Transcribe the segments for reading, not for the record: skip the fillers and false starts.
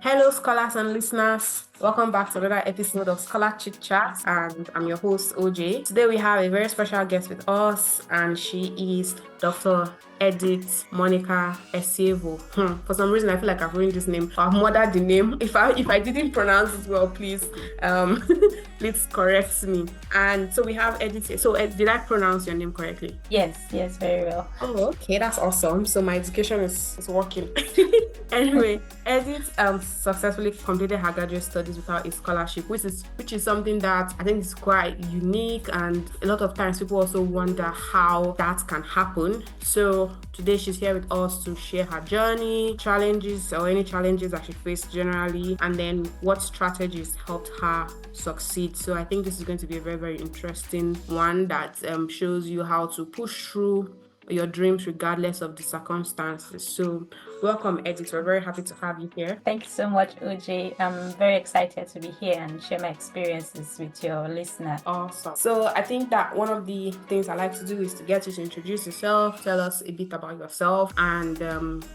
Hello, scholars and listeners. Welcome back to another episode of Scholar Chit Chat, and I'm your host OJ. Today we have a very special guest with us, and she is Dr. Edith Monica Esievo. For some reason, I feel like I've ruined this name. I've murdered the name. If I didn't pronounce it well, please please correct me. And so we have Edith. So did I pronounce your name correctly? Yes, very well. Oh, okay, that's awesome. So my education is working. Anyway, Edith successfully completed her graduate studies without a scholarship, which is something that I think is quite unique, and a lot of times people also wonder how that can happen. So today she's here with us to share her journey, challenges, or any challenges that she faced generally, and then what strategies helped her succeed. So I think this is going to be a very, very interesting one that shows you how to push through your dreams regardless of the circumstances. So welcome, Edith. We're very happy to have you here. Thank you so much, OJ. I'm very excited to be here and share my experiences with your listener. Awesome. So I think that one of the things I like to do is to get you to introduce yourself, tell us a bit about yourself, and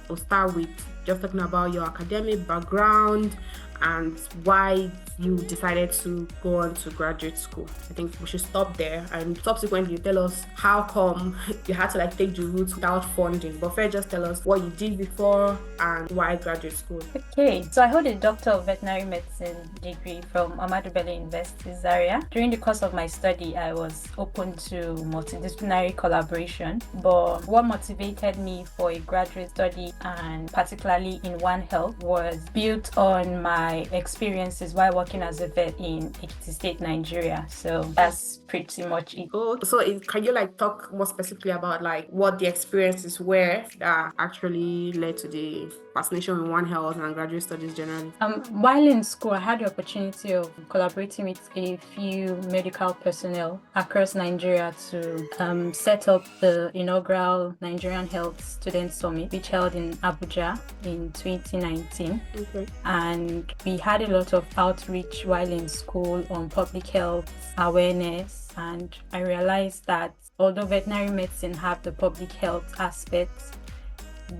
we'll start with just talking about your academic background and why you decided to go on to graduate school. I think we should stop there, and subsequently tell us how come you had to take the route without funding. But first, just tell us what you did before and why graduate school. Okay, so I hold a Doctor of Veterinary Medicine degree from Ahmadu Bello University, Zaria. During the course of my study, I was open to multidisciplinary collaboration, but what motivated me for a graduate study, and particularly in One Health, was built on my experiences while working as a vet in Ekiti State, Nigeria. So that's pretty much it. Oh, so can you talk more specifically about what the experiences were that actually led to the fascination with One Health and graduate studies generally? While in school, I had the opportunity of collaborating with a few medical personnel across Nigeria to set up the inaugural Nigerian Health Student Summit, which held in Abuja in 2019. Okay. And we had a lot of outreach while in school on public health awareness, and I realized that although veterinary medicine have the public health aspect,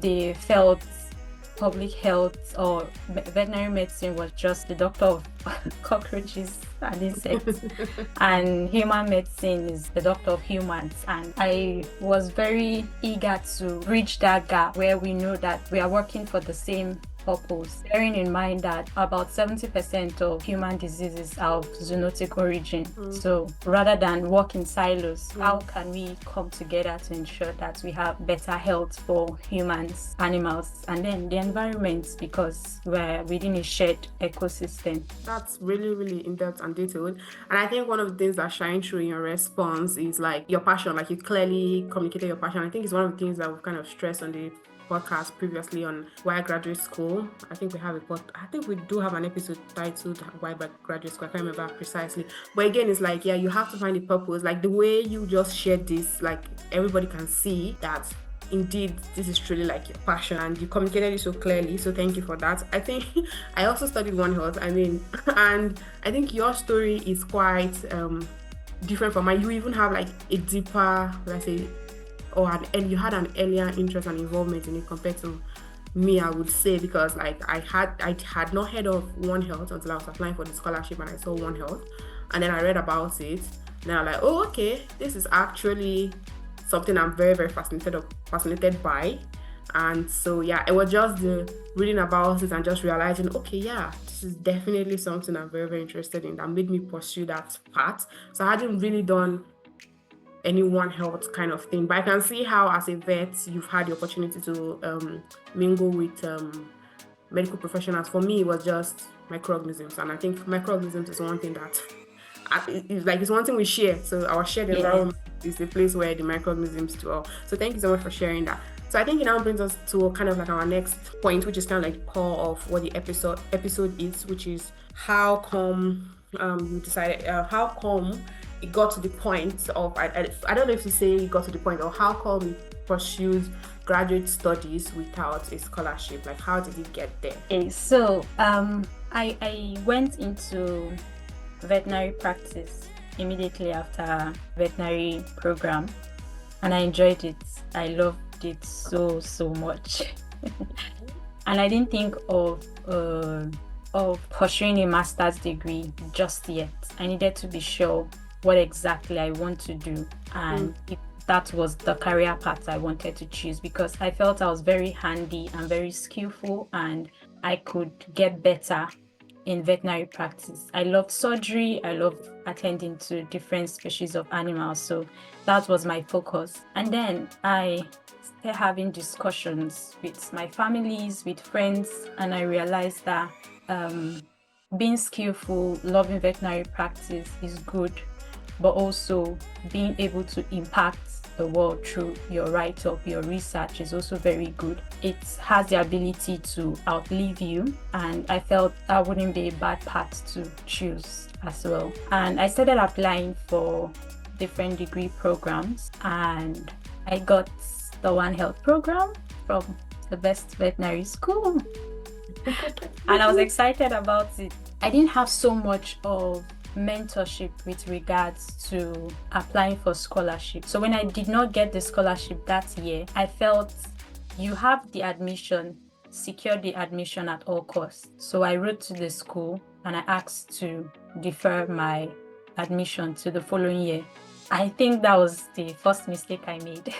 they felt public health or veterinary medicine was just the doctor of cockroaches and insects, and human medicine is the doctor of humans. And I was very eager to bridge that gap where we know that we are working for the same purpose, bearing in mind that about 70% of human diseases are of zoonotic origin. So rather than work in silos, how can we come together to ensure that we have better health for humans, animals, and then the environment, because we're within a shared ecosystem. That's really, really in-depth and detailed. And I think one of the things that shine through in your response is your passion. You clearly communicated your passion. I think it's one of the things that we've kind of stressed on the podcast previously on why graduate school. I think we do have an episode titled Why Graduate School. I can't remember precisely, but again, it's you have to find a purpose. The way you just shared this, everybody can see that indeed this is truly your passion, and you communicated it so clearly, so thank you for that. I think I also studied One Health, and I think your story is quite different from mine. You even have a deeper, let's say, you had an earlier interest and involvement in it compared to me, I would say, because I had not heard of One Health until I was applying for the scholarship, and I saw One Health, and then I read about it, and I'm like, oh, okay, this is actually something I'm very, very fascinated by. And so it was just the reading about it and just realizing, okay, this is definitely something I'm very, very interested in, that made me pursue that path. So I hadn't really done any One Health kind of thing, but I can see how as a vet you've had the opportunity to mingle with medical professionals. For me, it was just microorganisms, and I think microorganisms is one thing that it's one thing we share. So our shared environment is the place where the microorganisms dwell. So thank you so much for sharing that. So I think it now brings us to kind of our next point, which is kind of core of what the episode is, which is how come you decided, how come it got to the point of, I don't know if you say it got to the point, or how come you pursued graduate studies without a scholarship? How did you get there? Okay, so I went into veterinary practice immediately after veterinary program, and I enjoyed it. I loved it so much. and I didn't think of pursuing a master's degree just yet. I needed to be sure what exactly I want to do, and if that was the career path I wanted to choose, because I felt I was very handy and very skillful, and I could get better in veterinary practice. I loved surgery. I loved attending to different species of animals. So that was my focus. And then I started having discussions with my families, with friends, and I realized that being skillful, loving veterinary practice is good, but also being able to impact the world through your write-up, your research is also very good. It has the ability to outlive you, and I felt that wouldn't be a bad path to choose as well. And I started applying for different degree programs, and I got the One Health program from the best veterinary school. And I was excited about it. I didn't have so much of mentorship with regards to applying for scholarship. So when I did not get the scholarship that year, I felt you have the admission, secure the admission at all costs. So I wrote to the school and I asked to defer my admission to the following year. I think that was the first mistake I made.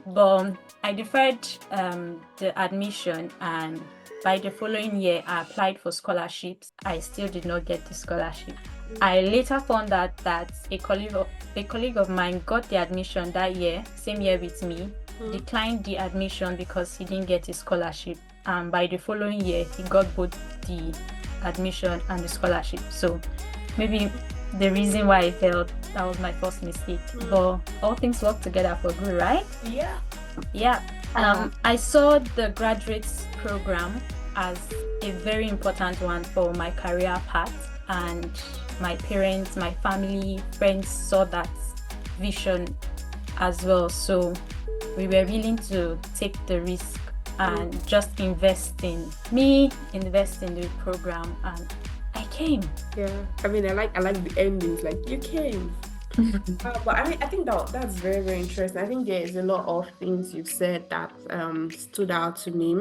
But I deferred the admission, and by the following year, I applied for scholarships. I still did not get the scholarship. I later found out that a colleague of mine got the admission that year, same year with me, declined the admission because he didn't get a scholarship. And by the following year, he got both the admission and the scholarship. So maybe the reason why I failed, that was my first mistake. But all things work together for good, right? Yeah. I saw the graduates program as a very important one for my career path, and my parents, my family, friends saw that vision as well. So we were willing to take the risk and just invest in the program, and I came. Yeah, I mean, I like the endings. Like, you came. But I think that's very, very interesting. I think there is a lot of things you've said that stood out to me.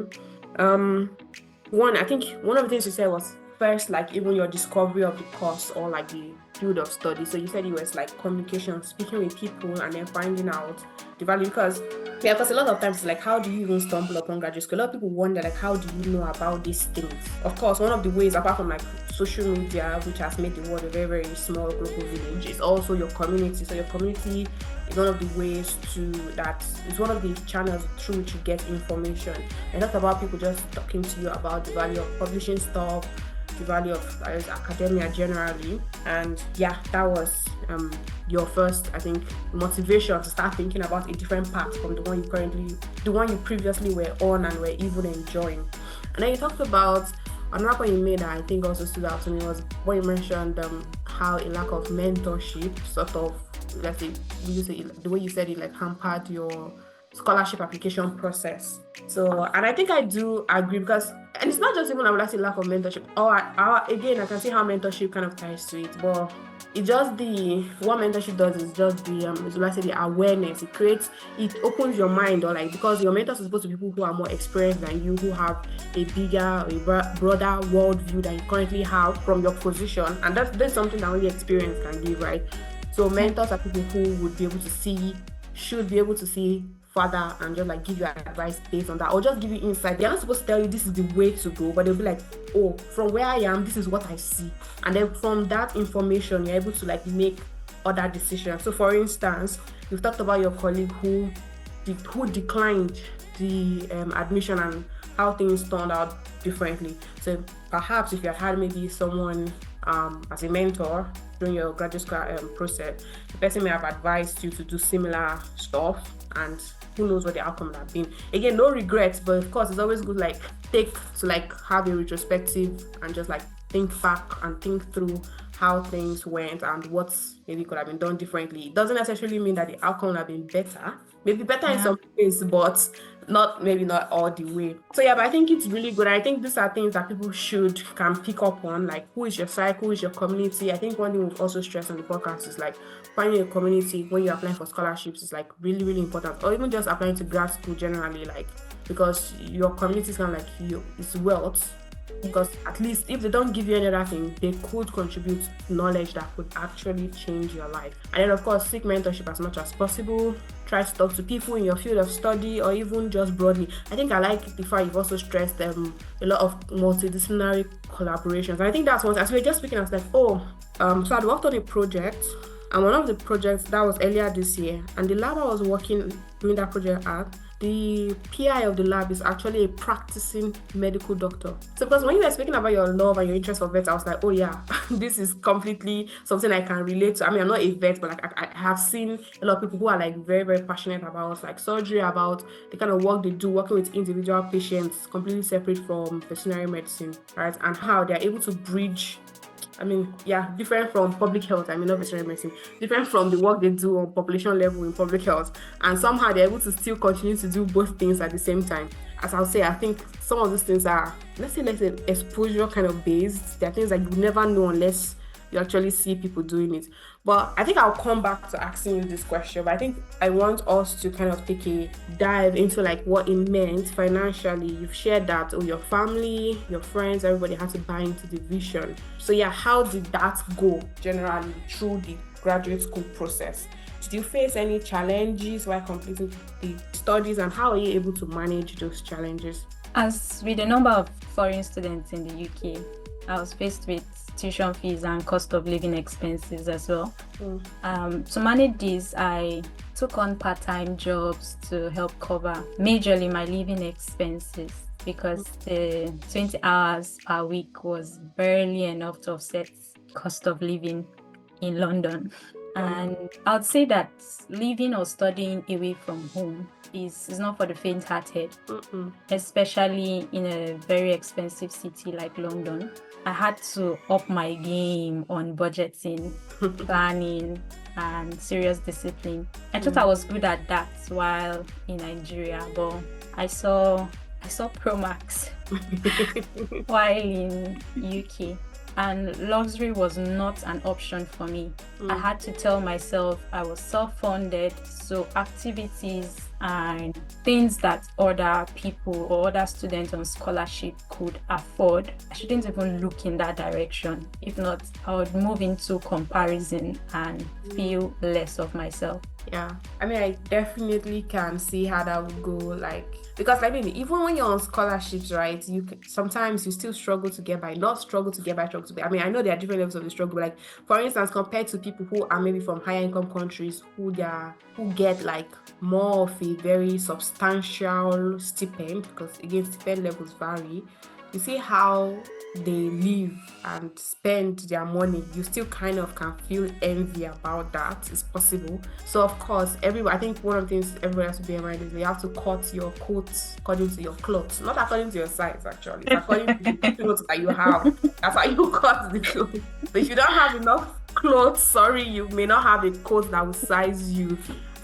I think one of the things you said was first, like, even your discovery of the course or like the field of study. So you said it was like communication, speaking with people, and then finding out the value. Because a lot of times it's like, how do you even stumble upon graduate school? A lot of people wonder, like, how do you know about these things? Of course, one of the ways, apart from like social media, which has made the world a very, very small global village, is also your community. So your community is one of the ways it's one of the channels through which you get information. And that's about people just talking to you about the value of publishing stuff, the value of academia generally. And yeah, that was your first, I think, motivation to start thinking about a different path from the one you previously were on and were even enjoying. And then you talked about another point you made that I think also stood out to me was when you mentioned how a lack of mentorship sort of, let's say, the way you said it, like, hampered your scholarship application process. So, and I think I do agree, because, and it's not just even, I would like to say, lack of mentorship, or again, I can see how mentorship kind of ties to it, but it just what mentorship does is just the awareness. It opens your mind, or like, because your mentors are supposed to be people who are more experienced than you, who have a bigger, broader worldview than you currently have from your position, and that's something that only experience can give, right? So mentors are people who should be able to see further and just like give you advice based on that, or just give you insight. They're not supposed to tell you this is the way to go, but they'll be like, oh, from where I am, this is what I see, and then from that information you're able to like make other decisions. So for instance, you've talked about your colleague who declined the admission and how things turned out differently. So perhaps if you had maybe someone as a mentor during your graduate school process, the person may have advised you to do similar stuff, and who knows what the outcome would have been. Again, no regrets, but of course it's always good to have a retrospective and just like think back and think through how things went and what maybe could have been done differently. It doesn't necessarily mean that the outcome would have been better. Maybe better in some ways, but not all the way. So yeah, but I think it's really good. I think these are things that people can pick up on, like who is your cycle, who is your community. I think one thing we've also stressed on the podcast is like finding a community when you're applying for scholarships is like really, really important, or even just applying to grad school generally, like because your community is kind of like it's wealth. Because at least if they don't give you any other thing, they could contribute knowledge that could actually change your life. And then of course, seek mentorship as much as possible. Try to talk to people in your field of study, or even just broadly. I think I like the fact you've also stressed a lot of multidisciplinary collaborations. And I think that's one, as we were just speaking, I was like, so I'd worked on a project, and one of the projects that was earlier this year, and the lab I was doing that project at, the PI of the lab is actually a practicing medical doctor. So because when you were speaking about your love and your interest for vets, I was like, oh yeah, this is completely something I can relate to. I mean, I'm not a vet, but like I have seen a lot of people who are like very, very passionate about like surgery, about the kind of work they do, working with individual patients, completely separate from veterinary medicine, right? And how they're able to bridge, different from public health. Not veterinary medicine, different from the work they do on population level in public health. And somehow they're able to still continue to do both things at the same time. As I'll say, I think some of these things are, let's say exposure kind of based. There are things that you never know unless you actually see people doing it. But I think I'll come back to asking you this question. But I think I want us to kind of take a dive into like what it meant financially. You've shared that your family, your friends, everybody had to buy into the vision. So yeah, how did that go generally through the graduate school process? Did you face any challenges while completing the studies, and how are you able to manage those challenges? As with the number of foreign students in the UK, I was faced with tuition fees and cost of living expenses as well. To manage this, I took on part-time jobs to help cover majorly my living expenses, because the 20 hours per week was barely enough to offset cost of living in London. And I would say that living or studying away from home is not for the faint-hearted, especially in a very expensive city like London. I had to up my game on budgeting, planning, and serious discipline. I thought I was good at that while in Nigeria, but I saw Pro Max while in UK. And luxury was not an option for me. I had to tell myself I was self-funded, so activities and things that other people or other students on scholarship could afford, I shouldn't even look in that direction. If not, I would move into comparison and feel less of myself. Yeah, I definitely can see how that would go, because even when you're on scholarships, right, sometimes you still struggle to get by. Not struggle to get by, struggle to get. I know there are different levels of the struggle, but for instance, compared to people who are maybe from higher income countries who get more of a very substantial stipend, because again, stipend levels vary. You see how they live and spend their money, you still kind of can feel envy about that. It's possible. So of course, I think one of the things everybody has to bear in mind is you have to cut your coats according to your clothes, not according to your size actually. It's according to the clothes that you have. That's how you cut the clothes. But if you don't have enough clothes, sorry, you may not have a coat that will size you,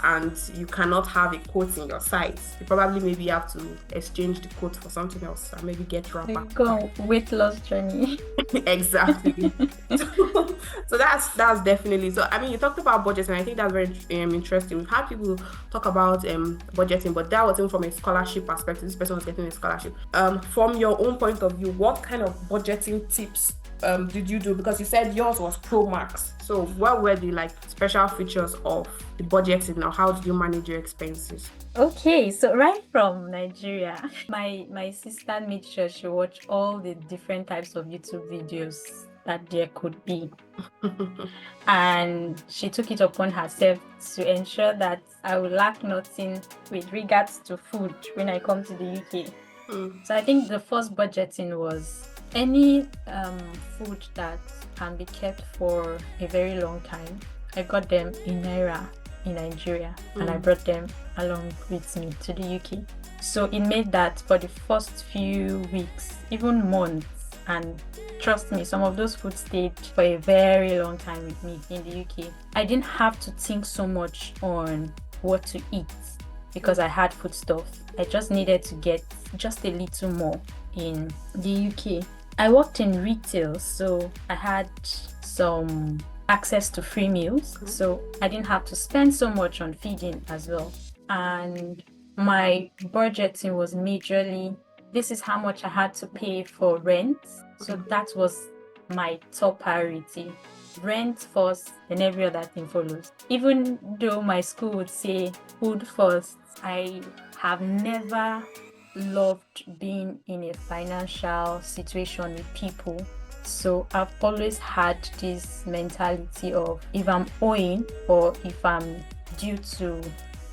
and you cannot have a coat in your size. You probably maybe have to exchange the coat for something else and maybe get wrapper. Go weight loss journey. Exactly. So that's definitely. So you talked about budgeting, and I think that's very interesting. We've had people talk about budgeting, but that wasn't from a scholarship perspective. This person was getting a scholarship. From your own point of view, what kind of budgeting tips did you do? Because you said yours was Pro Max. So what were the special features of the budgeting? Now, how did you manage your expenses? Okay, so right from Nigeria, my sister made sure she watched all the different types of YouTube videos that there could be. And she took it upon herself to ensure that I would lack nothing with regards to food when I come to the UK. So I think the first budgeting was any food that can be kept for a very long time. I got them in Naira in Nigeria, and I brought them along with me to the UK. So it made that for the first few weeks, even months, and trust me, some of those food stayed for a very long time with me in the UK. I didn't have to think so much on what to eat. because I had foodstuff. I just needed to get just a little more in the UK. I worked in retail, so I had some access to free meals, so I didn't have to spend so much on feeding as well. And my budgeting was majorly, this is how much I had to pay for rent. So that was my top priority. Rent first, then every other thing follows. Even though my school would say food first, I have never loved being in a financial situation with people. So I've always had this mentality of if I'm owing or if I'm due to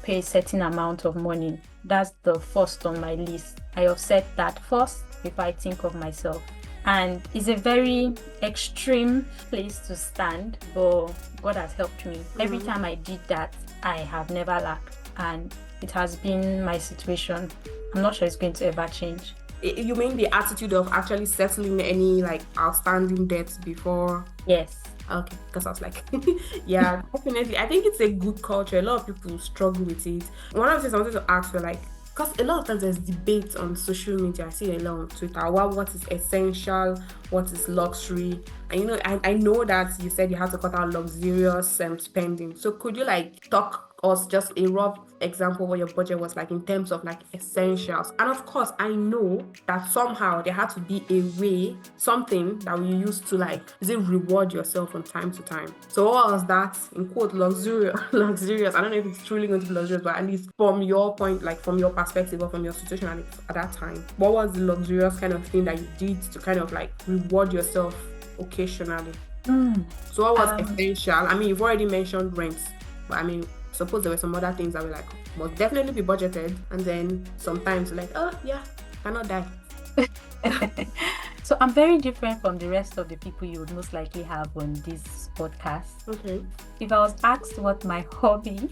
pay a certain amount of money, that's the first on my list. I offset that first before I think of myself. And it's a very extreme place to stand, but God has helped me. Every time I did that, I have never lacked, and it has been my situation. I'm not sure it's going to ever change. You mean the attitude of actually settling any like outstanding debts before? Yes. Okay, because I was like, yeah, definitely. I think it's a good culture. A lot of people struggle with it. One of the things I wanted to ask for, like, because a lot of times there's debate on social media. I see a lot on Twitter. What is essential? What is luxury? And I know that you said you had to cut out luxurious spending. So could you like talk us just a rough example of what your budget was like in terms of like essentials? And of course, I know that somehow there had to be a way, something that we used to like, is it reward yourself from time to time? So what was that, in quote, luxurious? I don't know if it's truly going to be luxurious, but at least from your point, like from your perspective or from your situation at that time, what was the luxurious kind of thing that you did to kind of like reward yourself occasionally? So what was essential? I mean, you've already mentioned rent, but I mean, suppose there were some other things that were like must definitely be budgeted, and then sometimes like, oh yeah, cannot die. So I'm very different from the rest of the people you would most likely have on this podcast. Okay. If I was asked what my hobbies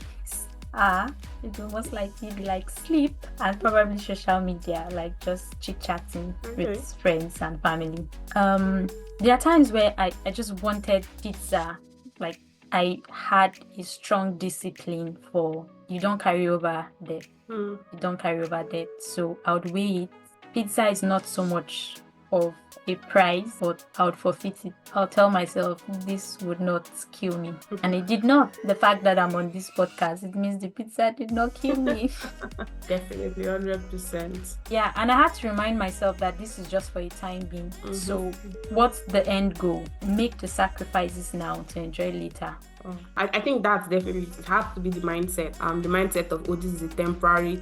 are, it would most likely be like sleep and probably social media, like just chit-chatting with friends and family. There are times where I just wanted pizza. Like I had a strong discipline for you don't carry over debt. You don't carry over debt. So I would weigh it. Pizza is not so much of a price, but I would forfeit it. I'll tell myself this would not kill me. And it did not. The fact that I'm on this podcast, it means the pizza did not kill me. Definitely, 100%. Yeah, and I had to remind myself that this is just for a time being. So what's the end goal? Make the sacrifices now to enjoy later. I think that's definitely, it has to be the mindset. The mindset of, oh, this is a temporary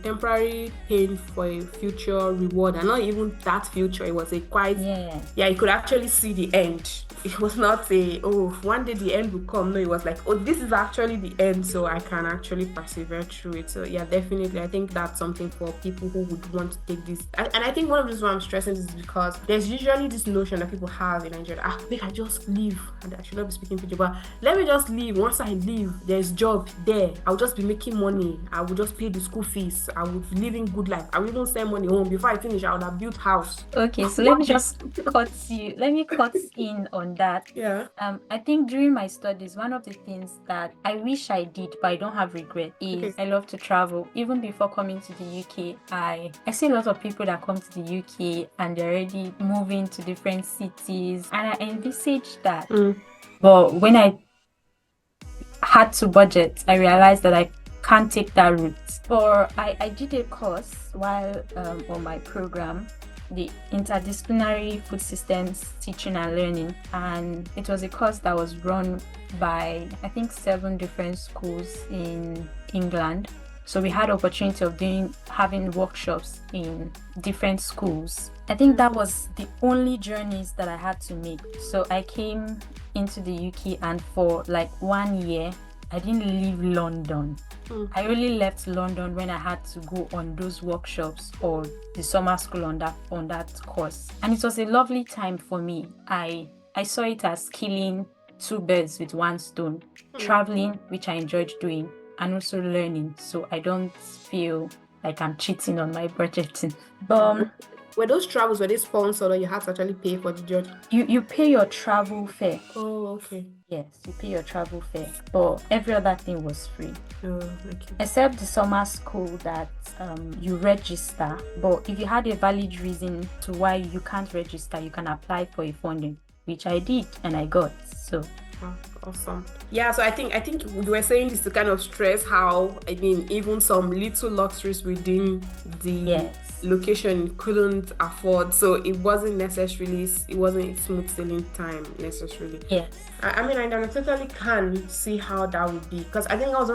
pain for a future reward, and not even that future. It was a quite, you could actually see the end. It was not a, oh, one day the end will come. No, it was like, oh, this is actually the end, so I can actually persevere through it. So yeah, definitely, I think that's something for people who would want to take this. And I think one of the reasons why I'm stressing this is because there's usually this notion that people have in Nigeria, make I just leave, and I should not be speaking Pidgin, but let me just leave. Once I leave, there's job there. I'll just be making money. I will just pay the school fees. I would be living good life. I will even send money home. Before I finish, I would have built house. Okay, so let me just cut in on that. Yeah. I think during my studies, one of the things that I wish I did, but I don't have regret, is I love to travel. Even before coming to the UK, I see a lot of people that come to the UK and they're already moving to different cities, and I envisage that. But when I had to budget, I realized that I can't take that route. Or I did a course while on my program, the Interdisciplinary Food Systems Teaching and Learning, and it was a course that was run by I think 7 different schools in England. So we had opportunity of having workshops in different schools. I think that was the only journeys that I had to make. So I came into the UK, and for like 1 year I didn't leave London. I only left London when I had to go on those workshops or the summer school on that course. And it was a lovely time for me. I saw it as killing 2 birds with 1 stone. Traveling, which I enjoyed doing, and also learning. So I don't feel like I'm cheating on my budgeting. Were those travels, were they sponsored or you had to actually pay for the journey? You pay your travel fare. Oh, okay. Yes, you pay your travel fare, but every other thing was free. Oh, okay. Except the summer school that you register, but if you had a valid reason to why you can't register, you can apply for a funding, which I did and I got. So Oh, awesome. Yeah, so I think you were saying this to kind of stress how, I mean, even some little luxuries within the location you couldn't afford, so it wasn't a smooth sailing time necessarily. Yes. I mean, I totally can see how that would be, because I think that's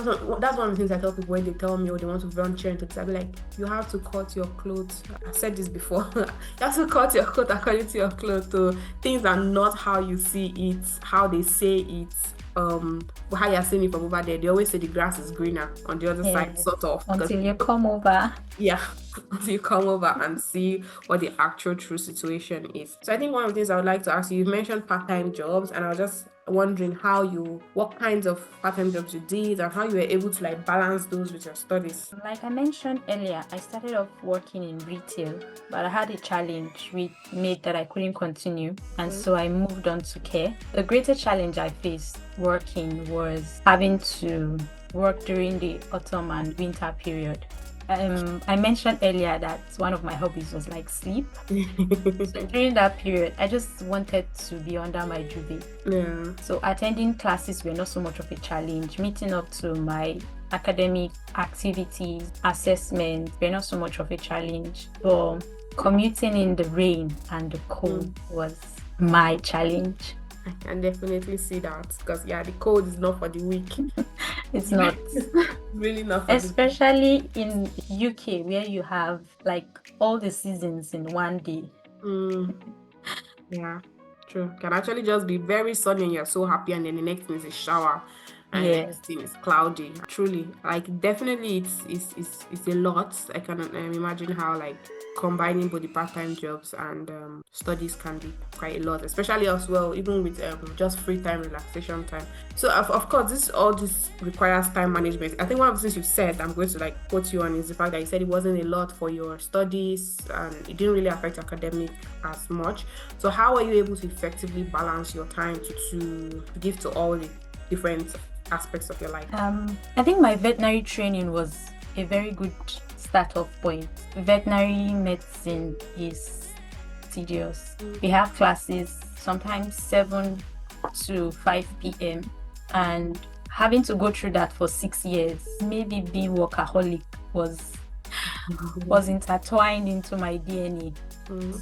one of the things I tell people when they tell me, oh, they want to venture into this. I'll be like, you have to cut your clothes. I said this before. You have to cut your coat according to your clothes. So things are not how you see it, how they say it, how you're seeing it from over there. They always say the grass is greener on the other side, sort of. Until you come over. Yeah, until you come over and see what the actual true situation is. So I think one of the things I would like to ask you, you mentioned part-time jobs, and I was just wondering what kinds of part-time jobs you did and how you were able to like balance those with your studies. Like I mentioned earlier, I started off working in retail, but I had a challenge which made that I couldn't continue, and so I moved on to care. The greatest challenge I faced working was having to work during the autumn and winter period. I mentioned earlier that one of my hobbies was like sleep. So during that period, I just wanted to be under my duvet. Yeah. So attending classes were not so much of a challenge. Meeting up to my academic activities, assessments were not so much of a challenge. But commuting in the rain and the cold was my challenge. I can definitely see that, because the cold is not for the weak. It's not. Really not for especially in UK, where you have like all the seasons in one day. Yeah, true. Can actually just be very sunny and you're so happy, and then the next thing is a shower, and the next thing is cloudy. Truly, like, definitely it's a lot. I can imagine how like combining both the part-time jobs and studies can be quite a lot, especially as well even with just free time, relaxation time. So of course all this requires time management. I think one of the things you said, I'm going to like quote you on, is the fact that you said it wasn't a lot for your studies and it didn't really affect academic as much. So how are you able to effectively balance your time to give to all the different aspects of your life? I think my veterinary training was a very good start-off point. Veterinary medicine is tedious. We have classes sometimes 7 to 5 p.m. and having to go through that for 6 years, maybe being workaholic was intertwined into my DNA.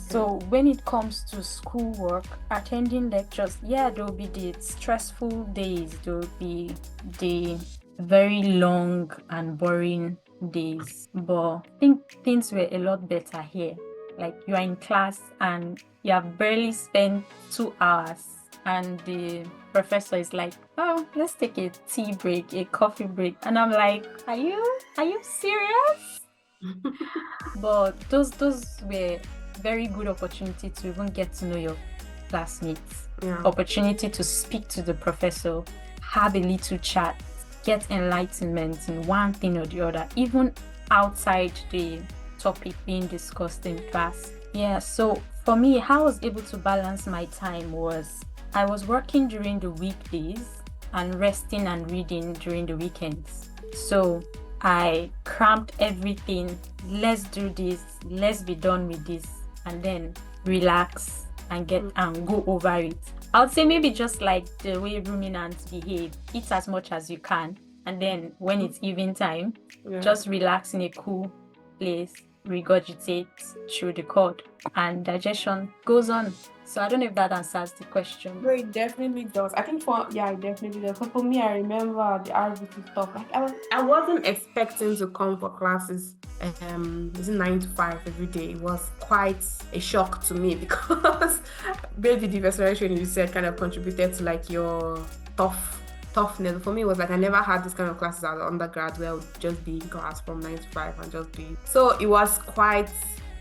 So when it comes to schoolwork, attending lectures, there will be the stressful days, there will be the very long and boring days, but I think things were a lot better here. Like, you are in class and you have barely spent 2 hours and the professor is like, oh, let's take a tea break, a coffee break, and I'm like, are you serious? But those were very good opportunity to even get to know your classmates, opportunity to speak to the professor, have a little chat, get enlightenment in one thing or the other, even outside the topic being discussed in class. So for me, how I was able to balance my time was I was working during the weekdays and resting and reading during the weekends. So I cramped everything. Let's do this, let's be done with this, and then relax and get and go over it. I would say maybe just like the way ruminants behave, eat as much as you can, and then when it's evening time, just relax in a cool place, regurgitate through the cord, and digestion goes on. So I don't know if that answers the question. No, it definitely does. I think it definitely does. So for me, I remember the RVT stuff. Like, I wasn't expecting to come for classes 9 to 5 every day. It was quite a shock to me because maybe the diversification you said kind of contributed to like your toughness. For me, it was like I never had this kind of classes as an undergrad where I would just be in class from 9 to 5 and just be. So it was quite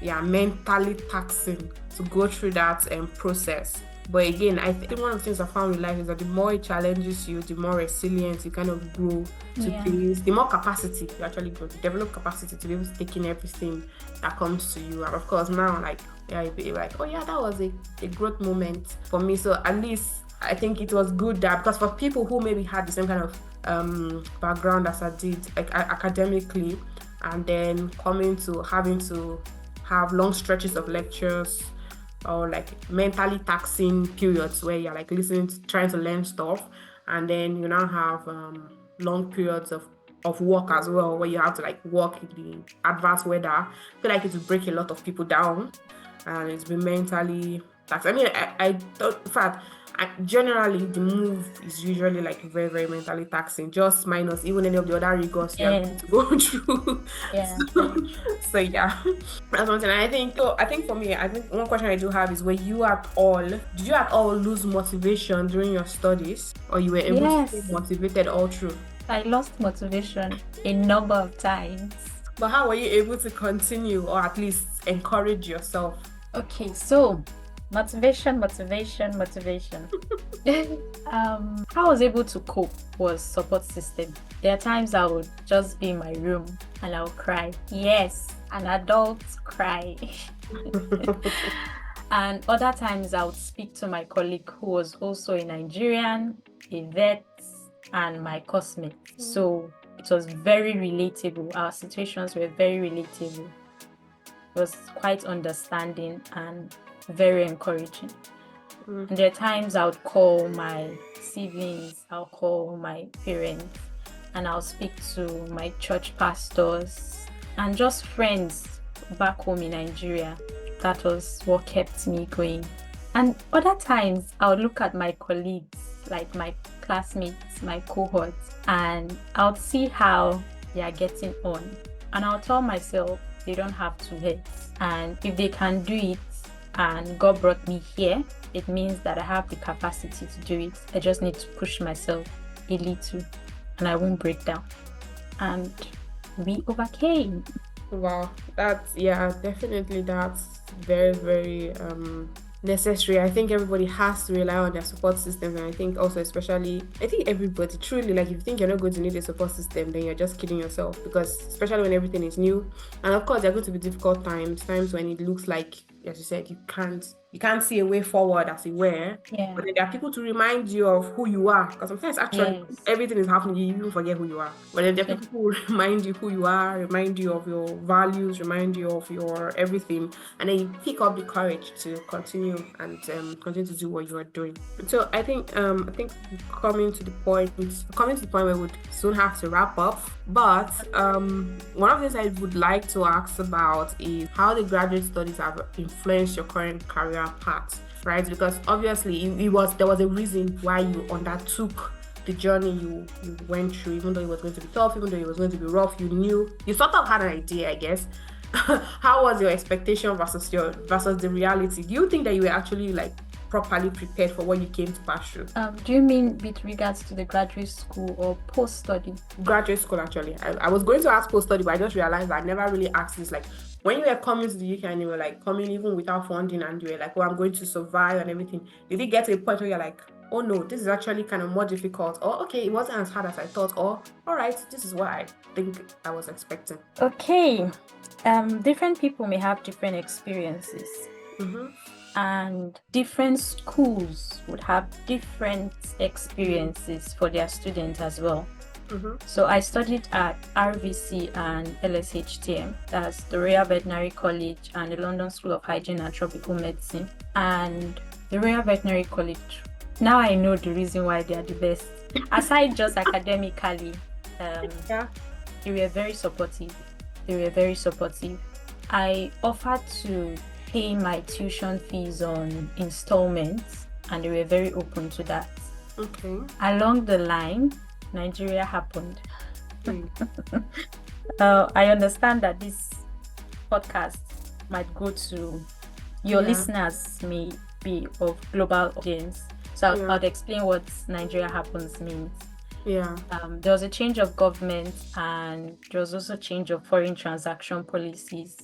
mentally taxing to go through that process. But again, I think one of the things I found in life is that the more it challenges you, the more resilient you kind of grow to things, the more capacity you actually grow, to develop capacity to be able to take in everything that comes to you. And of course, now, like, yeah, you'd be like, oh yeah, that was a growth moment for me. So at least I think it was good that, because for people who maybe had the same kind of background as I did, like academically, and then coming to having to have long stretches of lectures or like mentally taxing periods where you're like listening to, trying to learn stuff, and then you now have long periods of work as well, where you have to like work in the adverse weather. I feel like it will break a lot of people down, and it's been mentally taxing. I mean, I don't, in fact, generally the move is usually like very, very mentally taxing, just minus even any of the other rigors you are going to go through. Yeah. So yeah, that's one thing. And I think for me, I think one question I do have is, did you at all lose motivation during your studies, or you were able to stay motivated all through? I lost motivation a number of times. But how were you able to continue, or at least encourage yourself? Okay, so motivation. How I was able to cope was support system. There are times I would just be in my room and I would cry. Yes, an adult cry. And other times I would speak to my colleague who was also a Nigerian, a vet, and my classmate. So it was very relatable. Our situations were very relatable. It was quite understanding and very encouraging. And there are times I would call my siblings, I'll call my parents, and I'll speak to my church pastors and just friends back home in Nigeria. That was what kept me going. And other times I would look at my colleagues, like my classmates, my cohorts, and I'll see how they are getting on. And I'll tell myself they don't have to hate. And if they can do it, and God brought me here, it means that I have the capacity to do it. I just need to push myself a little and I won't break down. And we overcame. Wow, definitely that's very, very necessary. I think everybody has to rely on their support systems, and I think also especially, I think everybody truly, like, if you think you're not going to need a support system, then you're just kidding yourself, because especially when everything is new, and of course there are going to be difficult times when it looks like, as you said, you can't see a way forward, as it were. Yeah. But then there are people to remind you of who you are, because sometimes actually everything is happening, you even forget who you are. But then there are people who remind you who you are, remind you of your values, remind you of your everything, and then you pick up the courage to continue and continue to do what you are doing. So I think coming to the point where we would soon have to wrap up. But one of the things I would like to ask about is how the graduate studies have influenced your current career path, right? Because obviously there was a reason why you undertook the journey you went through, even though it was going to be tough, even though it was going to be rough. You sort of had an idea, I guess. How was your expectation versus the reality? Do you think that you were actually like properly prepared for what you came to pass through? Do you mean with regards to the graduate school or post-study? Graduate school, actually. I was going to ask post-study, but I just realized I never really asked this. Like, when you were coming to the UK and you were like coming even without funding, and you were like, I'm going to survive and everything, did it get to a point where you're like, oh no, this is actually kind of more difficult, or okay, it wasn't as hard as I thought, or all right, this is what I think I was expecting? Okay. Different people may have different experiences. And different schools would have different experiences for their students as well. So I studied at RVC and LSHTM, that's the Royal Veterinary College and the London School of Hygiene and Tropical Medicine. And the Royal Veterinary College, now I know the reason why they are the best. Aside just academically, they were very supportive. I offered to pay my tuition fees on installments, and they were very open to that. Okay. Along the line, Nigeria happened. I understand that this podcast might go to your listeners, may be of global audience. So I'll explain what Nigeria happens means. Yeah. There was a change of government, and there was also change of foreign transaction policies.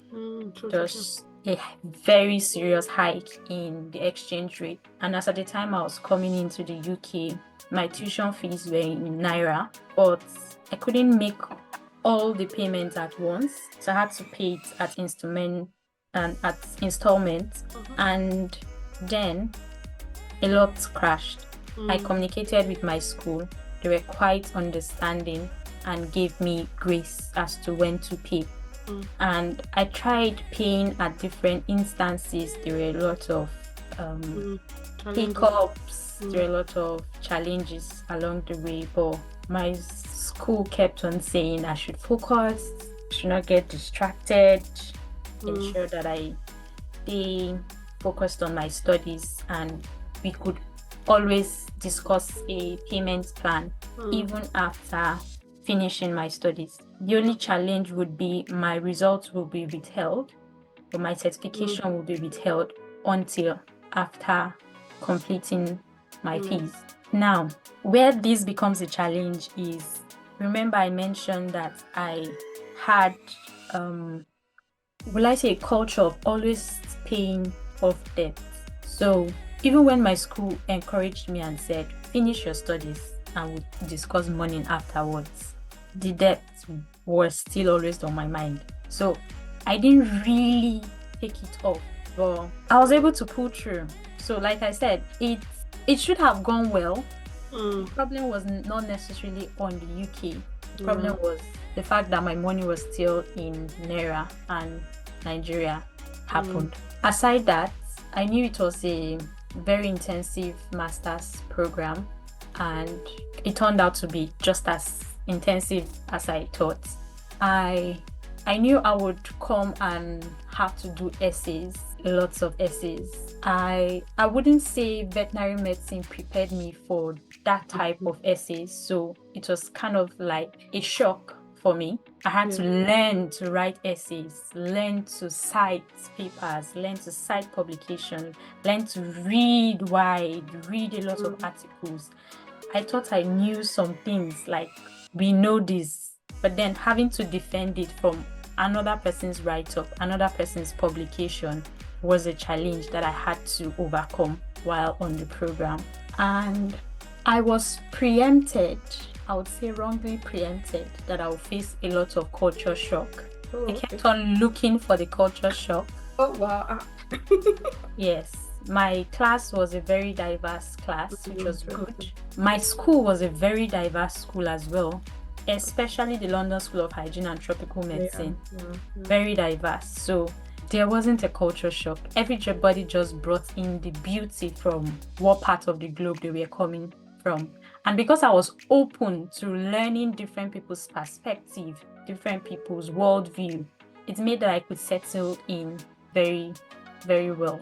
a very serious hike in the exchange rate. And as at the time I was coming into the UK, my tuition fees were in Naira, but I couldn't make all the payments at once. So I had to pay it at installment. And then a lot crashed. I communicated with my school. They were quite understanding and gave me grace as to when to pay. And I tried paying at different instances. There were a lot of hiccups, there were a lot of challenges along the way, but my school kept on saying I should focus, should not get distracted, ensure that I stay focused on my studies, and we could always discuss a payment plan even after finishing my studies. The only challenge would be my results will be withheld, but my certification will be withheld until after completing my fees. Now, where this becomes a challenge is, remember I mentioned that I had, a culture of always paying off debt. So even when my school encouraged me and said, finish your studies and we'll discuss money afterwards, the debt was still always on my mind. So I didn't really take it off, but I was able to pull through. So like I said, it should have gone well. The problem was not necessarily on the UK. The problem was the fact that my money was still in Naira and Nigeria happened. Aside that, I knew it was a very intensive master's program, and it turned out to be just as intensive as I thought. I knew I would come and have to do essays, lots of essays. I wouldn't say veterinary medicine prepared me for that type of essays, so it was kind of like a shock for me. I had to learn to write essays, learn to cite papers, learn to cite publications, learn to read wide, read a lot of articles. I thought I knew some things, like we know this, but then having to defend it from another person's write-up, another person's publication, was a challenge that I had to overcome while on the program. And I was preempted, I would say wrongly preempted, that I would face a lot of culture shock. I kept on looking for the culture shock. Oh, wow. Yes, my class was a very diverse class, which was good. My school was a very diverse school as well, especially the London School of Hygiene and Tropical Medicine. Very diverse. So there wasn't a culture shock. Everybody just brought in the beauty from what part of the globe they were coming from. And because I was open to learning different people's perspective, different people's worldview, it made that I could settle in very, very well.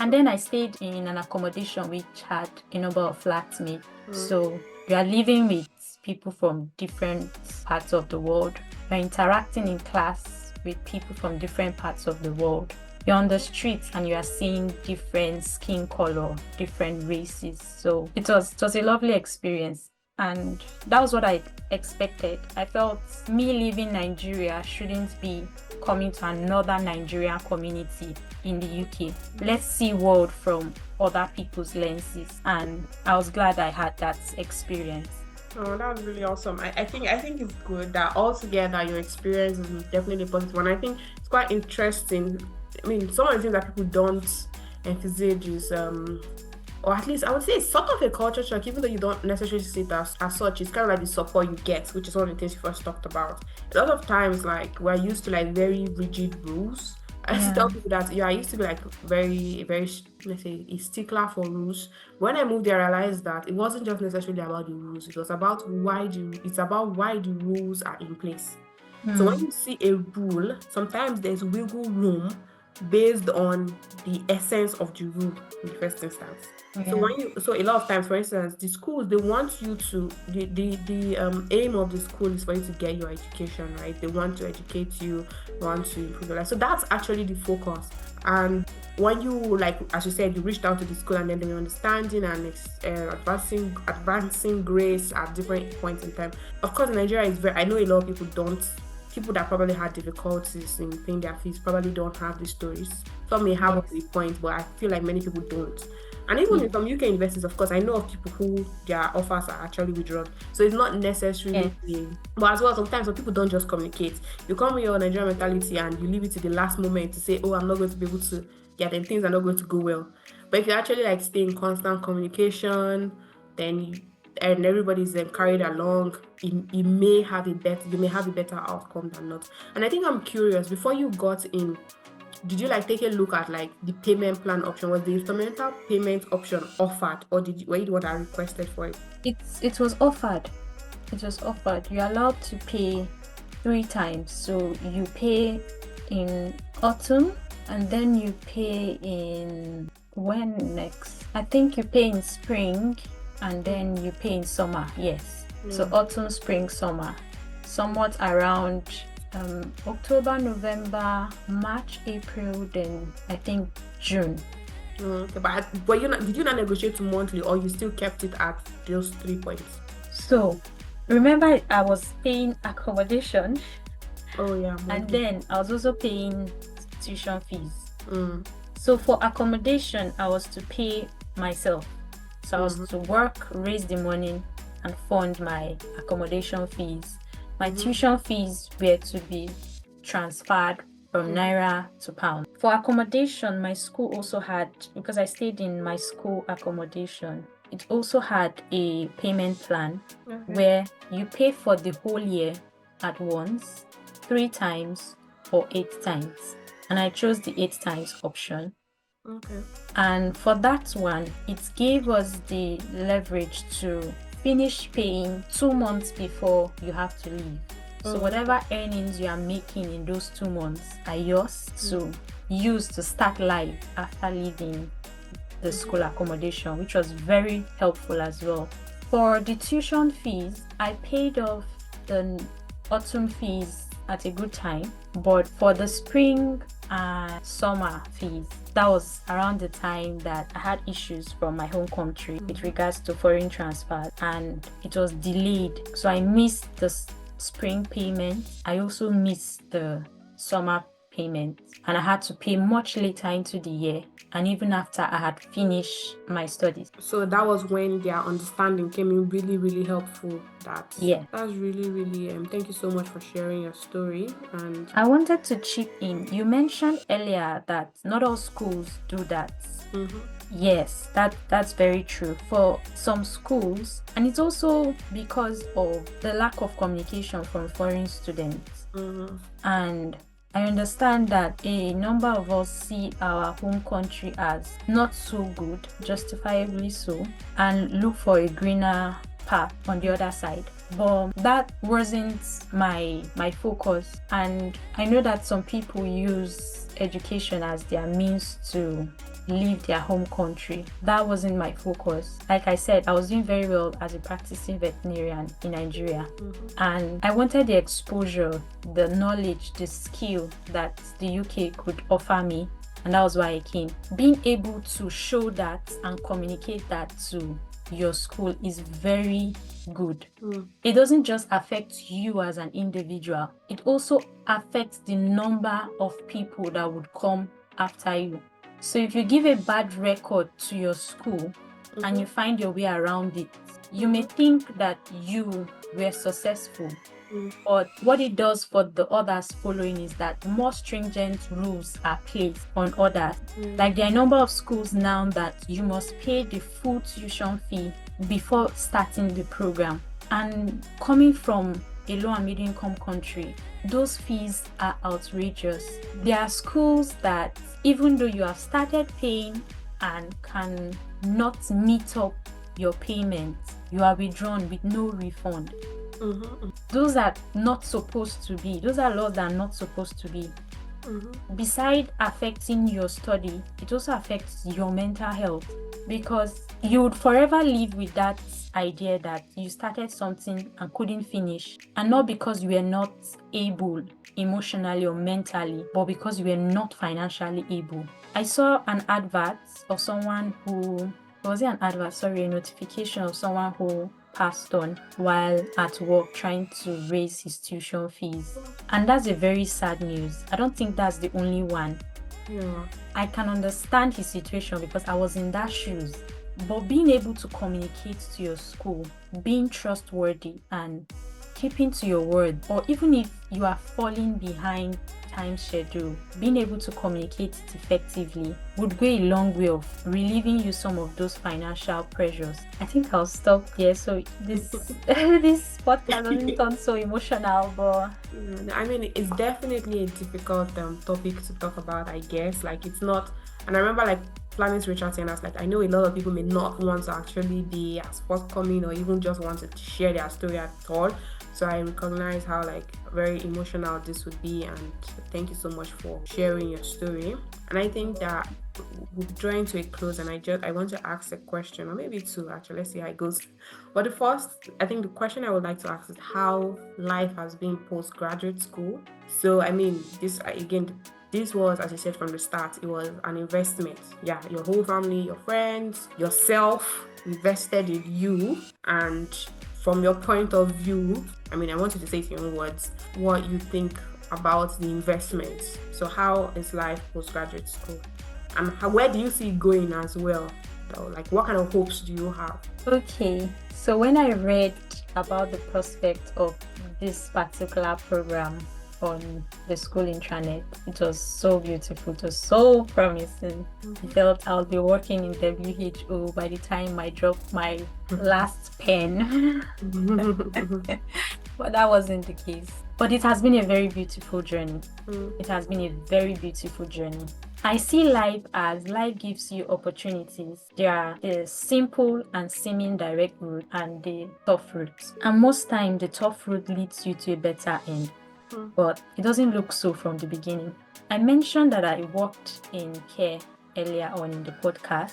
And then I stayed in an accommodation which had a number of flatmates. So you are living with people from different parts of the world. You're interacting in class with people from different parts of the world. You're on the streets and you are seeing different skin color, different races. So it was a lovely experience. And that was what I expected. I felt me leaving Nigeria shouldn't be coming to another Nigerian community in the UK. Let's see world from other people's lenses. And I was glad I had that experience. Oh, that was really awesome. I think it's good that altogether your experience is definitely positive. And I think it's quite interesting. I mean, some of the things that people don't envisage is, or at least I would say it's sort of a culture shock, even though you don't necessarily see it as such. It's kind of like the support you get, which is one of the things you first talked about. A lot of times, like, we're used to like very rigid rules. I used to tell people that, I used to be like very, very, let's say, a stickler for rules. When I moved there, I realized that it wasn't just necessarily about the rules. It was about why the rules are in place. So when you see a rule, sometimes there's wiggle room based on the essence of the rule in the first instance. So a lot of times, for instance, the schools, they want you to, the aim of the school is for you to get your education, right? They want to educate you, want to improve your life. So that's actually the focus. And when you, like, as you said, you reached out to the school and then they're understanding and advancing grace at different points in time. Of course, Nigeria is I know a lot of people don't people that probably had difficulties in paying their fees probably don't have the stories. Some may have up to a point, but I feel like many people don't. And even in some UK universities, of course, I know of people who their offers are actually withdrawn. So it's not necessarily but as well, sometimes some people don't just communicate. You come with your Nigerian mentality and you leave it to the last moment to say, oh, I'm not going to be able to, then things are not going to go well. But if you actually like stay in constant communication, then and everybody's carried along, you may have a better outcome than not. And I think I'm curious, before you got in, did you like take a look at like the payment plan option? Was the instrumental payment option offered, or were you the one that requested for it? It was offered. It was offered. You're allowed to pay 3 times. So you pay in autumn, and then you pay in when next? I think you pay in spring, and then you pay in summer. Yes. So autumn, spring, summer, somewhat around October, November, March, April, then I think June. But did you not negotiate to monthly, or you still kept it at those 3 points? So remember, I was paying accommodation. Oh yeah. And then I was also paying tuition fees. So for accommodation, I was to pay myself. So I was to work, raise the money, and fund my accommodation fees. My tuition fees were to be transferred from Naira to pound. For accommodation, my school also had, because I stayed in my school accommodation, it also had a payment plan where you pay for the whole year at once, 3 times or 8 times. And I chose the 8 times option. And for that one, it gave us the leverage to finish paying 2 months before you have to leave. So whatever earnings you are making in those 2 months are yours to use to start life after leaving the school accommodation, which was very helpful as well. For the tuition fees, I paid off the autumn fees at a good time, but for the spring and summer fees, that was around the time that I had issues from my home country with regards to foreign transfer, and it was delayed. So I missed the spring payment. I also missed the summer payment, and I had to pay much later into the year, and even after I had finished my studies. So that was when their understanding came in really, really helpful. That's really, really thank you so much for sharing your story. And I wanted to chip in. You mentioned earlier that not all schools do that. Yes, that's very true for some schools, and it's also because of the lack of communication from foreign students. And I understand that a number of us see our home country as not so good, justifiably so, and look for a greener path on the other side. But that wasn't my focus, and I know that some people use education as their means to leave their home country. That wasn't my focus. Like I said, I was doing very well as a practicing veterinarian in Nigeria, and I wanted the exposure, the knowledge, the skill that the UK could offer me, and that was why I came. Being able to show that and communicate that to your school is very good. It doesn't just affect you as an individual, it also affects the number of people that would come after you. So if you give a bad record to your school and you find your way around it, you may think that you were successful. But what it does for the others following is that more stringent rules are placed on others. Like there are a number of schools now that you must pay the full tuition fee before starting the program. And coming from a low and middle income country, those fees are outrageous. There are schools that even though you have started paying and can not meet up your payment, you are withdrawn with no refund. Those are not supposed to be. Those are laws that are not supposed to be. Besides affecting your study, it also affects your mental health, because you would forever live with that idea that you started something and couldn't finish, and not because you were not able emotionally or mentally, but because you were not financially able. I saw an advert of someone who a notification of someone who passed on while at work trying to raise his tuition fees. And that's a very sad news. I don't think that's the only one. Yeah. I can understand his situation because I was in that shoes. But being able to communicate to your school, being trustworthy and keeping to your word, or even if you are falling behind time schedule, being able to communicate it effectively would go a long way of relieving you some of those financial pressures. I think I'll stop there so this this podcast doesn't turn so emotional, but I mean, it's definitely a difficult topic to talk about, I guess. Like, it's not, and I remember like planning to reach out to us, like, I know a lot of people may not want to actually be as forthcoming or even just want to share their story at all. So I recognize how like very emotional this would be, and thank you so much for sharing your story. And I think that we're drawing to a close, and I want to ask a question, or maybe two actually. Let's see how it goes. But the first, I think the question I would like to ask is how life has been postgraduate school. So I mean, this was, as I said from the start, it was an investment. Yeah, your whole family, your friends, yourself invested in you. And from your point of view, I mean, I want you to say it in your own words what you think about the investment. So how is life postgraduate school? And where do you see it going as well? So, like, what kind of hopes do you have? okay. So when I read about the prospect of this particular program on the school intranet, it was so beautiful, it was so promising. I felt I'll be working in WHO by the time I dropped my last pen. But that wasn't the case. But it has been a very beautiful journey. It has been a very beautiful journey. I see life as life gives you opportunities. There are the simple and seeming direct route and the tough route. And most time the tough route leads you to a better end. But it doesn't look so from the beginning. I mentioned that I worked in care earlier on in the podcast,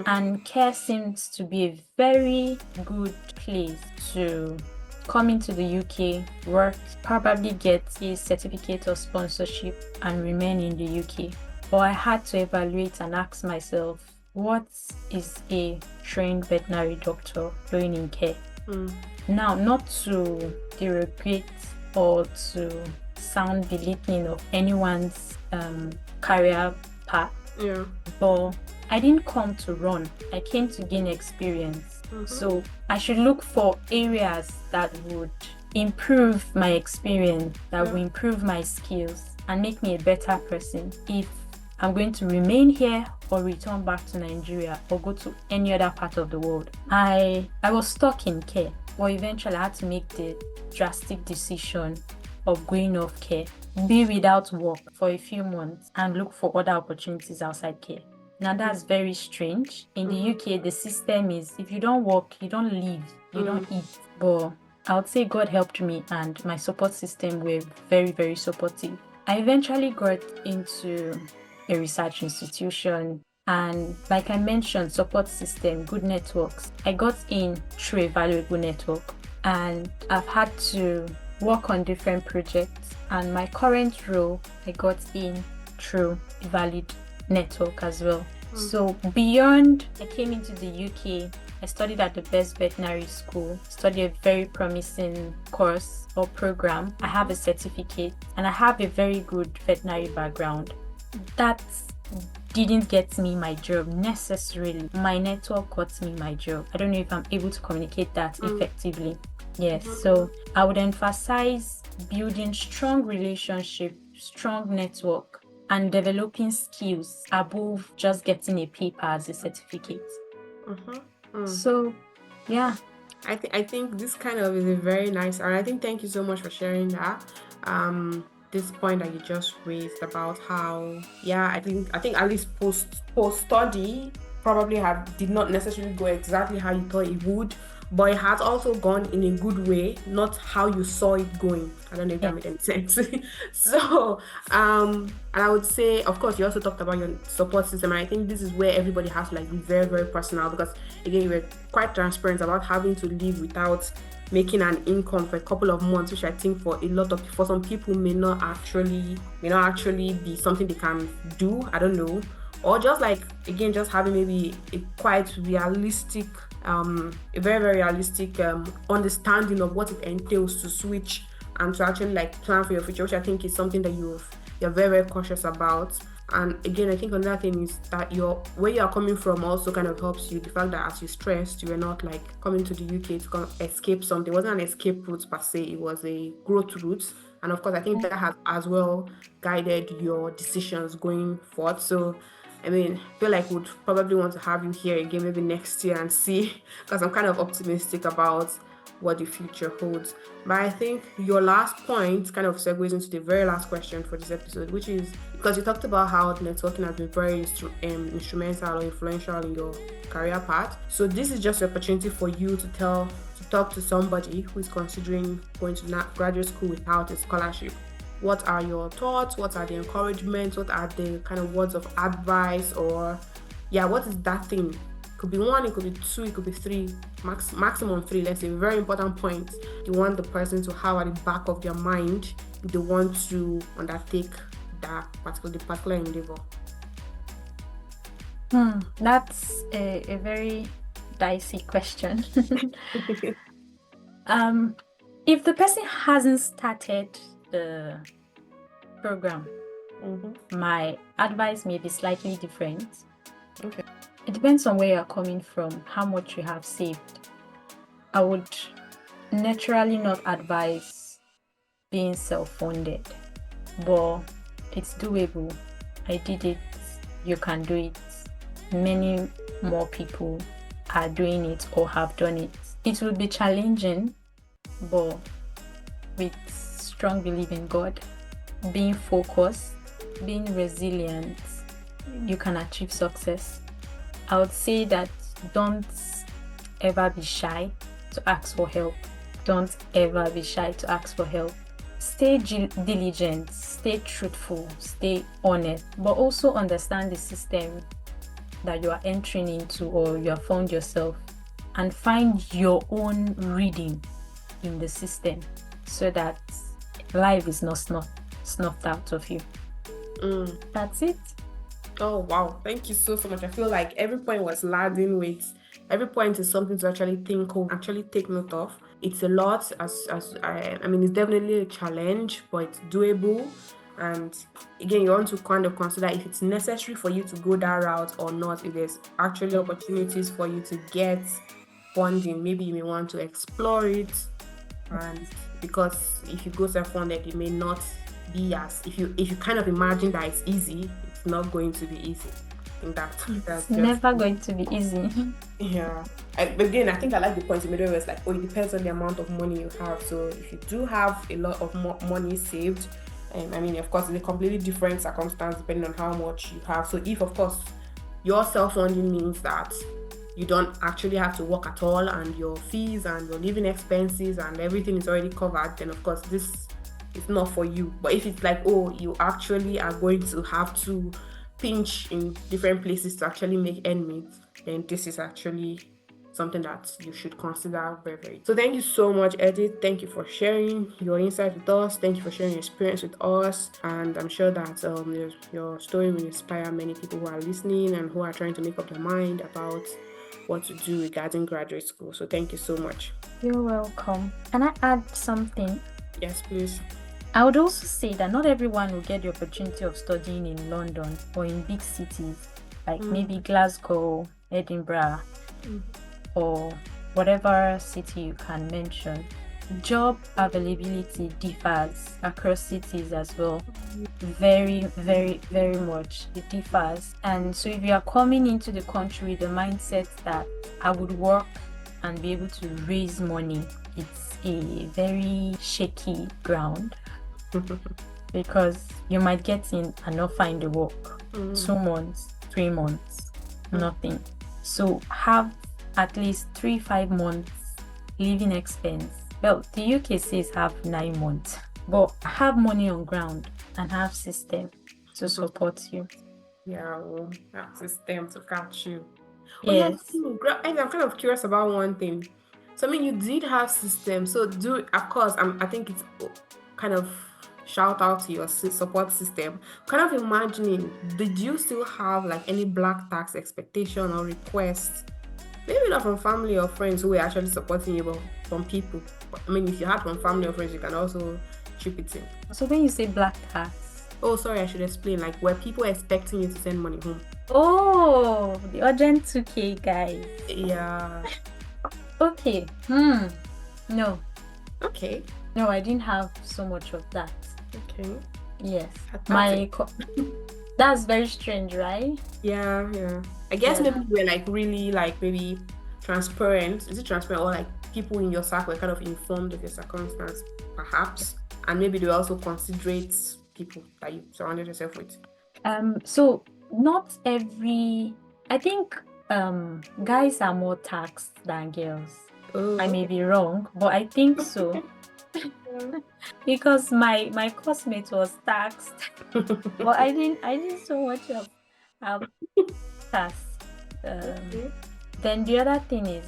and care seems to be a very good place to come into the UK, work, probably get a certificate of sponsorship and remain in the UK. But I had to evaluate and ask myself, what is a trained veterinary doctor doing in care? Now, not to derogate or to sound belittling of anyone's career path, but I didn't come to run. I came to gain experience. So I should look for areas that would improve my experience, that will improve my skills and make me a better person if I'm going to remain here or return back to Nigeria or go to any other part of the world. I was stuck in care, but eventually I had to make the drastic decision of going off care, be without work for a few months and look for other opportunities outside care. Now that's very strange. In the UK, the system is if you don't work, you don't live, you don't eat. But I would say God helped me and my support system were very, very supportive. I eventually got into a research institution, and like I mentioned, support system, good networks. I got in through a valuable network, and I've had to work on different projects, and my current role I got in through a valid network as well. So beyond I came into the UK, I studied at the best veterinary school, studied a very promising course or program. I have a certificate and I have a very good veterinary background. That didn't get me my job necessarily. My network got me my job. I don't know if I'm able to communicate that effectively. Yes, so I would emphasize building strong relationship, strong network, and developing skills above just getting a paper as a certificate. So, yeah. I think this kind of is a very nice, and I think thank you so much for sharing that. This point that you just raised about how, I think at least post study probably did not necessarily go exactly how you thought it would, but it has also gone in a good way, not how you saw it going. I don't know if that made any sense. So, and I would say, of course, you also talked about your support system, and I think this is where everybody has to be very, very personal, because again, you were quite transparent about having to live without making an income for a couple of months, which I think for some people may not actually be something they can do. I don't know. Or just just having maybe a quite realistic a very, very realistic understanding of what it entails to switch and to actually like plan for your future, which I think is something that you're very, very cautious about. And again, I think another thing is that where you are coming from also kind of helps you. The fact that as you stressed, you were not like coming to the UK to come escape something. It wasn't an escape route per se, it was a growth route. And of course, I think that has as well guided your decisions going forward. So I mean, I feel like we'd probably want to have you here again maybe next year and see, because I'm kind of optimistic about what the future holds. But I think your last point kind of segues into the very last question for this episode, which is because you talked about how networking has been very instrumental or influential in your career path. So this is just an opportunity for you to talk to somebody who is considering going to graduate school without a scholarship. What are your thoughts? What are the encouragements? What are the kind of words of advice? Or what is that thing? It could be one, it could be two, it could be three, maximum three. Let's say a very important point you want the person to have at the back of their mind if they want to undertake that particular endeavor. That's a very dicey question. If the person hasn't started the program, my advice may be slightly different. Okay. It depends on where you're coming from, how much you have saved. I would naturally not advise being self-funded, but it's doable. I did it. You can do it. Many more people are doing it or have done it. It will be challenging, but with strong belief in God, being focused, being resilient, you can achieve success. I would say that don't ever be shy to ask for help. Don't ever be shy to ask for help. Stay diligent, stay truthful, stay honest, but also understand the system that you are entering into or you have found yourself, and find your own reading in the system so that life is not snuffed out of you. That's it. Oh wow, thank you so much. I feel like every point was laden with every point is something to actually think of, actually take note of. It's a lot, I mean, it's definitely a challenge, but it's doable. And again, you want to kind of consider if it's necessary for you to go that route or not. If there's actually opportunities for you to get funding, maybe you may want to explore it. And because if you go self-funded, it may not be as if you kind of imagine that it's easy, it's not going to be easy. I think that's never going to be easy. Yeah. Again, I think I like the point you made where it's like, it depends on the amount of money you have. So if you do have a lot of money saved, I mean, of course, it's a completely different circumstance depending on how much you have. So if, of course, your self-funding means that you don't actually have to work at all and your fees and your living expenses and everything is already covered, then of course this is not for you. But if it's like, you actually are going to have to pinch in different places to actually make ends meet, then this is actually something that you should consider very, very. So thank you so much, Edith. Thank you for sharing your insights with us. Thank you for sharing your experience with us. And I'm sure that your story will inspire many people who are listening and who are trying to make up their mind about what to do regarding graduate school. So thank you so much. You're welcome. Can I add something? Yes, please. I would also say that not everyone will get the opportunity of studying in London or in big cities like maybe Glasgow, Edinburgh, or whatever city you can mention. Job availability differs across cities as well. Very, very, very much. It differs. And so if you are coming into the country with the mindset that I would work and be able to raise money, it's a very shaky ground. Because you might get in and not find the work. 2 months, 3 months, nothing. So have at least 3-5 months living expense. Well, the UK says have 9 months, but have money on ground and have system to support you. Yeah, well, have system to catch you. Yes. I'm kind of curious about one thing. So I mean, you did have system. So of course, I think it's kind of shout out to your support system. Kind of imagining, did you still have like any black tax expectation or request Maybe not from family or friends who are actually supporting you, but from people. I mean, if you had from family or friends, you can also chip it in. So when you say black tax, Oh, sorry, I should explain. Like, were people expecting you to send money home? oh, the urgent 2K guys. Yeah. Okay. No. Okay. No, I didn't have so much of that. Okay. Yes. That's That's very strange, right? Yeah. I guess Yeah. maybe we're like really like maybe transparent. Is it transparent, or like people in your circle were kind of informed of your circumstance, perhaps, and maybe they also considerate people that you surrounded yourself with. So not every. I think guys are more taxed than girls. Oh, I may be wrong, but I think so. Because my classmate was taxed, but I didn't so much of tax. Then the other thing is,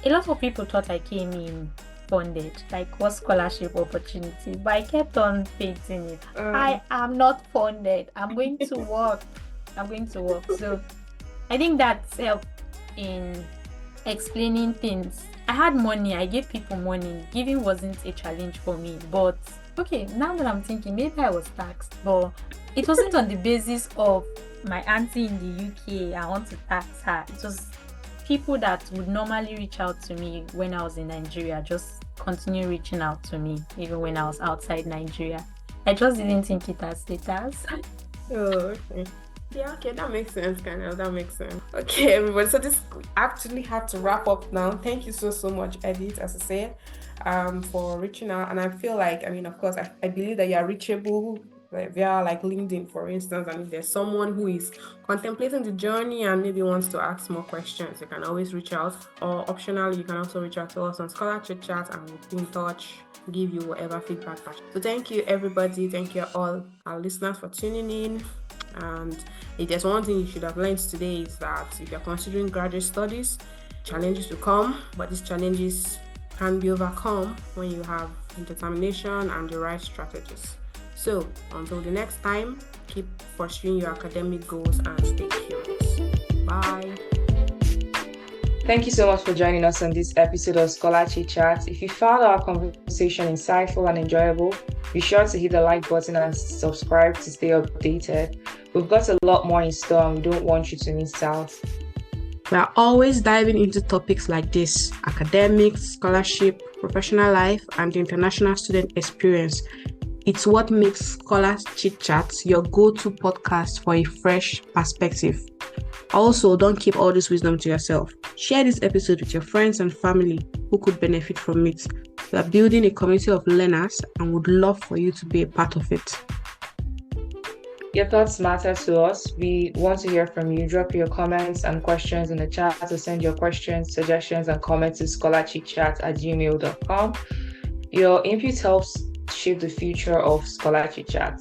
a lot of people thought I came in funded, like what scholarship opportunity, but I kept on facing it. I am not funded. I'm going to work. So I think that's helped in explaining things. I had money. I gave people money. Giving wasn't a challenge for me. But okay, now that I'm thinking, maybe I was taxed, but it wasn't on the basis of my auntie in the UK. I want to tax her. It was people that would normally reach out to me when I was in Nigeria, just continue reaching out to me even when I was outside Nigeria. I just didn't think it as status. Oh, okay. Yeah, okay, that makes sense, kind of. That makes sense. Okay, everybody. So this actually have to wrap up now. Thank you so much, Edith, as I said, for reaching out. And I feel like, I mean, of course, I believe that you are reachable via like LinkedIn, for instance. And if there's someone who is contemplating the journey and maybe wants to ask more questions, you can always reach out. Or optionally, you can also reach out to us on Scholar Chit Chat, and we'll be in touch, give you whatever feedback. So thank you, everybody. Thank you all our listeners for tuning in. And if there's one thing you should have learned today, is that if you're considering graduate studies, challenges will come, but these challenges can be overcome when you have determination and the right strategies. So until the next time, keep pursuing your academic goals and stay curious. Bye. Thank you so much for joining us on this episode of Scholar Chit Chat. If you found our conversation insightful and enjoyable, be sure to hit the like button and subscribe to stay updated. We've got a lot more in store and we don't want you to miss out. We are always diving into topics like this: academics, scholarship, professional life, and the international student experience. It's what makes Scholar Chit Chat your go-to podcast for a fresh perspective. Also, don't keep all this wisdom to yourself. Share this episode with your friends and family who could benefit from it. We are building a community of learners and would love for you to be a part of it. Your thoughts matter to us. We want to hear from you. Drop your comments and questions in the chat, or send your questions, suggestions, and comments to scholarchitchat@gmail.com. Your input helps shape the future of Scholar Chit Chat.